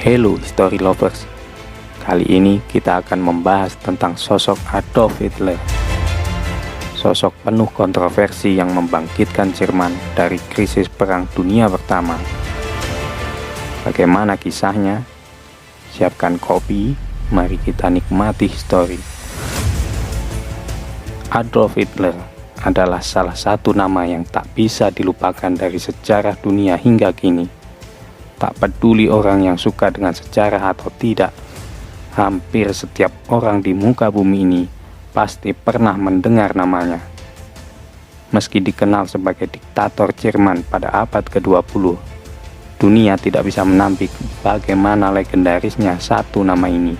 Hello History Lovers, kali ini kita akan membahas tentang sosok Adolf Hitler. Sosok penuh kontroversi yang membangkitkan Jerman dari krisis Perang Dunia Pertama. Bagaimana kisahnya? Siapkan kopi, mari kita nikmati histori. Adolf Hitler adalah salah satu nama yang tak bisa dilupakan dari sejarah dunia hingga kini. Tak peduli orang yang suka dengan sejarah atau tidak, hampir setiap orang di muka bumi ini pasti pernah mendengar namanya. Meski dikenal sebagai diktator Jerman pada abad ke-20, dunia tidak bisa menampik bagaimana legendarisnya satu nama ini.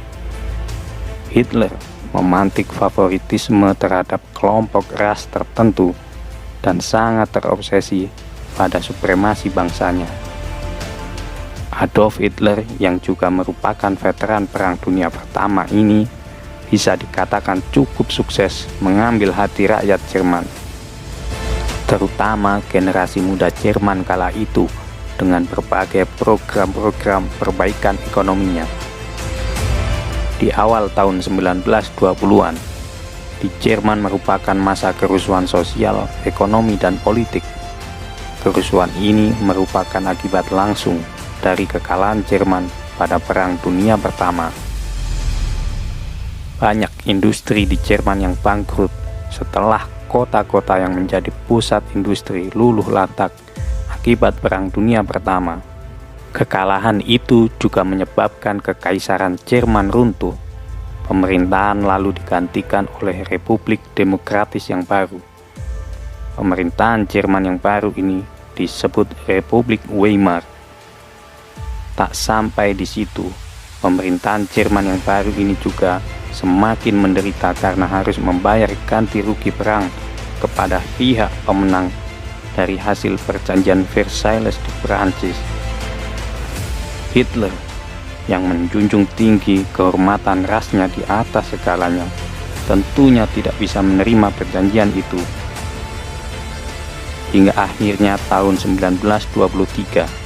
Hitler memantik favoritisme terhadap kelompok ras tertentu dan sangat terobsesi pada supremasi bangsanya. Adolf Hitler yang juga merupakan veteran Perang Dunia Pertama ini bisa dikatakan cukup sukses mengambil hati rakyat Jerman, terutama generasi muda Jerman kala itu dengan berbagai program-program perbaikan ekonominya. Di awal tahun 1920-an, di Jerman merupakan masa kerusuhan sosial, ekonomi, dan politik. Kerusuhan ini merupakan akibat langsung dari kekalahan Jerman pada Perang Dunia Pertama. Banyak industri di Jerman yang bangkrut setelah kota-kota yang menjadi pusat industri luluh lantak akibat Perang Dunia Pertama. Kekalahan itu juga menyebabkan kekaisaran Jerman runtuh. Pemerintahan lalu digantikan oleh Republik Demokratis yang baru. Pemerintahan Jerman yang baru ini disebut Republik Weimar. Tak sampai di situ, pemerintahan Jerman yang baru ini juga semakin menderita karena harus membayar ganti rugi perang kepada pihak pemenang dari hasil perjanjian Versailles di Perancis. Hitler yang menjunjung tinggi kehormatan rasnya di atas segalanya tentunya tidak bisa menerima perjanjian itu. Hingga akhirnya tahun 1923,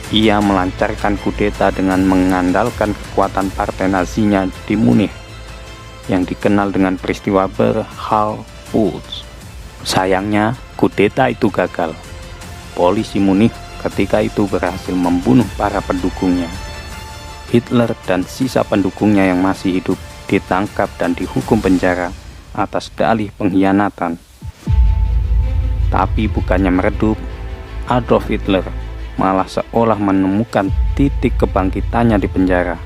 ia melancarkan kudeta dengan mengandalkan kekuatan partai Nazinya di Munich yang dikenal dengan peristiwa Berlin-Putsch. Sayangnya, kudeta itu gagal. Polisi Munich ketika itu berhasil membunuh para pendukungnya. Hitler dan sisa pendukungnya yang masih hidup ditangkap dan dihukum penjara atas dalih pengkhianatan. Tapi bukannya meredup, Adolf Hitler malah seolah menemukan titik kebangkitannya di penjara.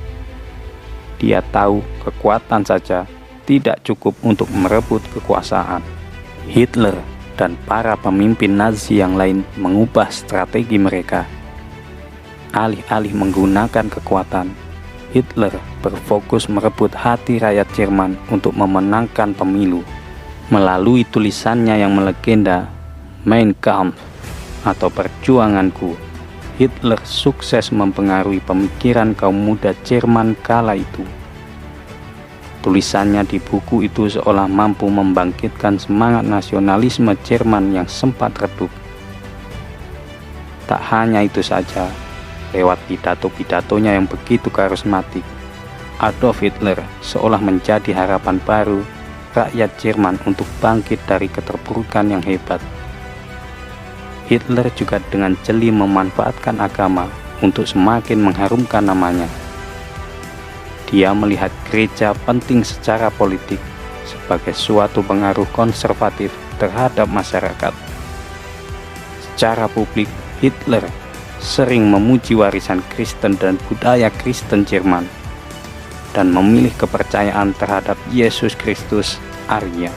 Dia tahu kekuatan saja tidak cukup untuk merebut kekuasaan. Hitler dan para pemimpin Nazi yang lain mengubah strategi mereka. Alih-alih menggunakan kekuatan, Hitler berfokus merebut hati rakyat Jerman untuk memenangkan pemilu. Melalui tulisannya yang melegenda Mein Kampf atau Perjuanganku, Hitler sukses mempengaruhi pemikiran kaum muda Jerman kala itu. Tulisannya di buku itu seolah mampu membangkitkan semangat nasionalisme Jerman yang sempat redup. Tak hanya itu saja, lewat pidato-pidatonya yang begitu karismatik, Adolf Hitler seolah menjadi harapan baru rakyat Jerman untuk bangkit dari keterpurukan yang hebat. Hitler juga dengan jeli memanfaatkan agama untuk semakin mengharumkan namanya. Dia melihat gereja penting secara politik sebagai suatu pengaruh konservatif terhadap masyarakat. Secara publik, Hitler sering memuji warisan Kristen dan budaya Kristen Jerman dan memilih kepercayaan terhadap Yesus Kristus Arya,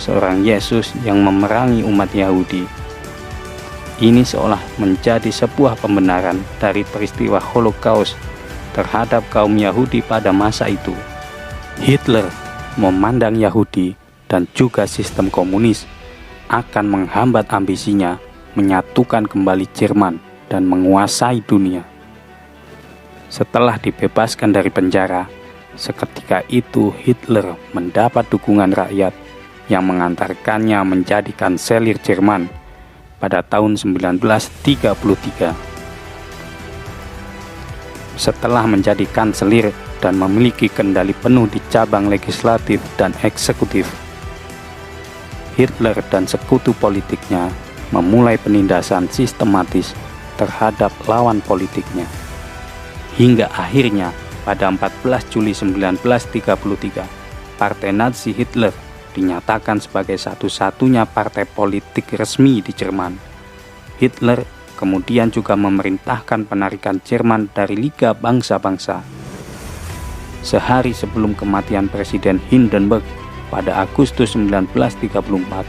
seorang Yesus yang memerangi umat Yahudi. Ini seolah menjadi sebuah pembenaran dari peristiwa Holocaust terhadap kaum Yahudi pada masa itu. Hitler memandang Yahudi dan juga sistem komunis akan menghambat ambisinya menyatukan kembali Jerman dan menguasai dunia. Setelah dibebaskan dari penjara, seketika itu Hitler mendapat dukungan rakyat yang mengantarkannya menjadi kanselir Jerman pada tahun 1933. Setelah menjadi kanselir dan memiliki kendali penuh di cabang legislatif dan eksekutif, Hitler dan sekutu politiknya memulai penindasan sistematis terhadap lawan politiknya. Hingga akhirnya pada 14 Juli 1933, Partai Nazi Hitler dinyatakan sebagai satu-satunya partai politik resmi di Jerman. Hitler kemudian juga memerintahkan penarikan Jerman dari Liga Bangsa-Bangsa. Sehari sebelum kematian Presiden Hindenburg pada Agustus 1934,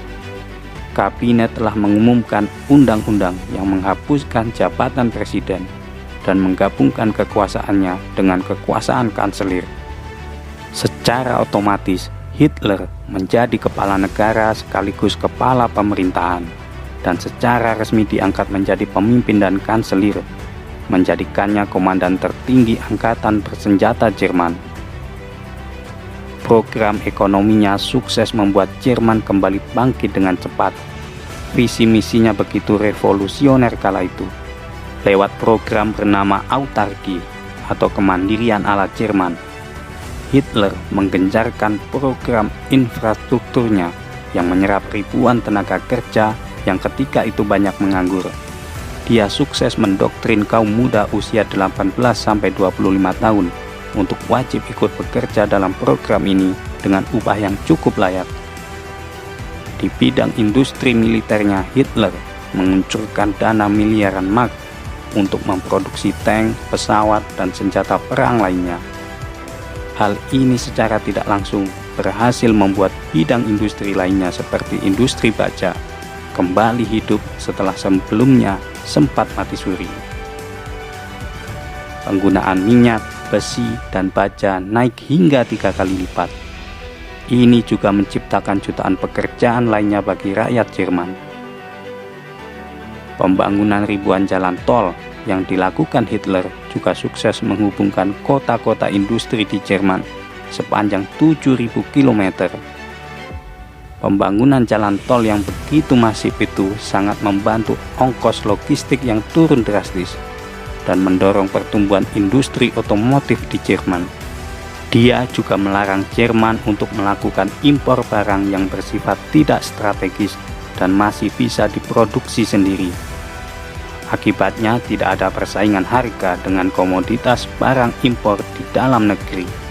kabinet telah mengumumkan undang-undang yang menghapuskan jabatan presiden dan menggabungkan kekuasaannya dengan kekuasaan kanselir. Secara otomatis, Hitler menjadi kepala negara sekaligus kepala pemerintahan, dan secara resmi diangkat menjadi pemimpin dan kanselir, menjadikannya komandan tertinggi angkatan bersenjata Jerman. Program ekonominya sukses membuat Jerman kembali bangkit dengan cepat. Visi misinya begitu revolusioner kala itu. Lewat program bernama autarki atau kemandirian ala Jerman, Hitler menggencarkan program infrastrukturnya yang menyerap ribuan tenaga kerja yang ketika itu banyak menganggur. Dia sukses mendoktrin kaum muda usia 18-25 tahun untuk wajib ikut bekerja dalam program ini dengan upah yang cukup layak. Di bidang industri militernya, Hitler menguncurkan dana miliaran mark untuk memproduksi tank, pesawat, dan senjata perang lainnya. Hal ini secara tidak langsung berhasil membuat bidang industri lainnya seperti industri baja kembali hidup setelah sebelumnya sempat mati suri. Penggunaan minyak, besi, dan baja naik hingga 3 kali lipat. Ini juga menciptakan jutaan pekerjaan lainnya bagi rakyat Jerman. Pembangunan ribuan jalan tol yang dilakukan Hitler juga sukses menghubungkan kota-kota industri di Jerman sepanjang 7.000 km. Pembangunan jalan tol yang begitu masif itu sangat membantu ongkos logistik yang turun drastis dan mendorong pertumbuhan industri otomotif di Jerman. Dia juga melarang Jerman untuk melakukan impor barang yang bersifat tidak strategis dan masih bisa diproduksi sendiri. Akibatnya tidak ada persaingan harga dengan komoditas barang impor di dalam negeri.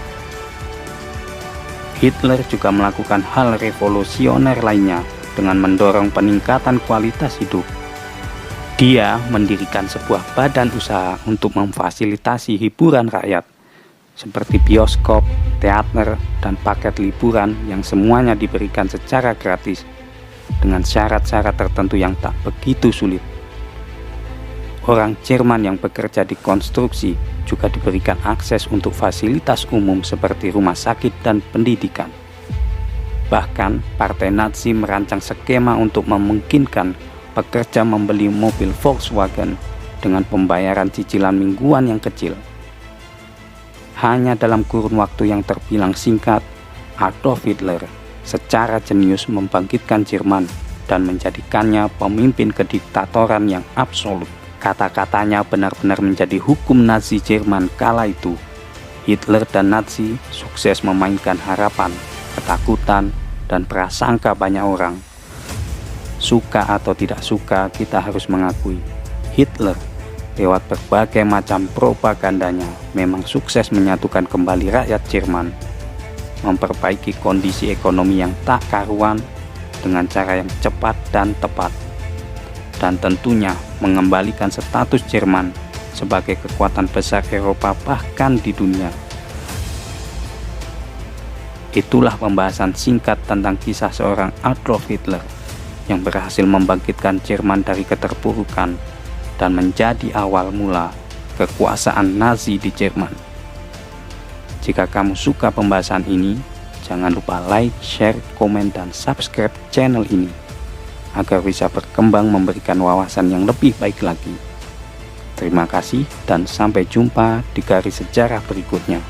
Hitler juga melakukan hal revolusioner lainnya dengan mendorong peningkatan kualitas hidup. Dia mendirikan sebuah badan usaha untuk memfasilitasi hiburan rakyat, seperti bioskop, teater, dan paket liburan yang semuanya diberikan secara gratis, dengan syarat-syarat tertentu yang tak begitu sulit. Orang Jerman yang bekerja di konstruksi juga diberikan akses untuk fasilitas umum seperti rumah sakit dan pendidikan. Bahkan, Partai Nazi merancang skema untuk memungkinkan pekerja membeli mobil Volkswagen dengan pembayaran cicilan mingguan yang kecil. Hanya dalam kurun waktu yang terbilang singkat, Adolf Hitler secara jenius membangkitkan Jerman dan menjadikannya pemimpin kediktatoran yang absolut. Kata-katanya benar-benar menjadi hukum Nazi Jerman kala itu. Hitler dan Nazi sukses memainkan harapan, ketakutan, dan prasangka banyak orang. Suka atau tidak suka, kita harus mengakui, Hitler lewat berbagai macam propagandanya memang sukses menyatukan kembali rakyat Jerman, memperbaiki kondisi ekonomi yang tak karuan dengan cara yang cepat dan tepat, dan tentunya mengembalikan status Jerman sebagai kekuatan besar Eropa bahkan di dunia. Itulah pembahasan singkat tentang kisah seorang Adolf Hitler yang berhasil membangkitkan Jerman dari keterpurukan dan menjadi awal mula kekuasaan Nazi di Jerman. Jika kamu suka pembahasan ini, jangan lupa like, share, komen, dan subscribe channel ini agar bisa berkembang memberikan wawasan yang lebih baik lagi. Terima kasih dan sampai jumpa di garis sejarah berikutnya.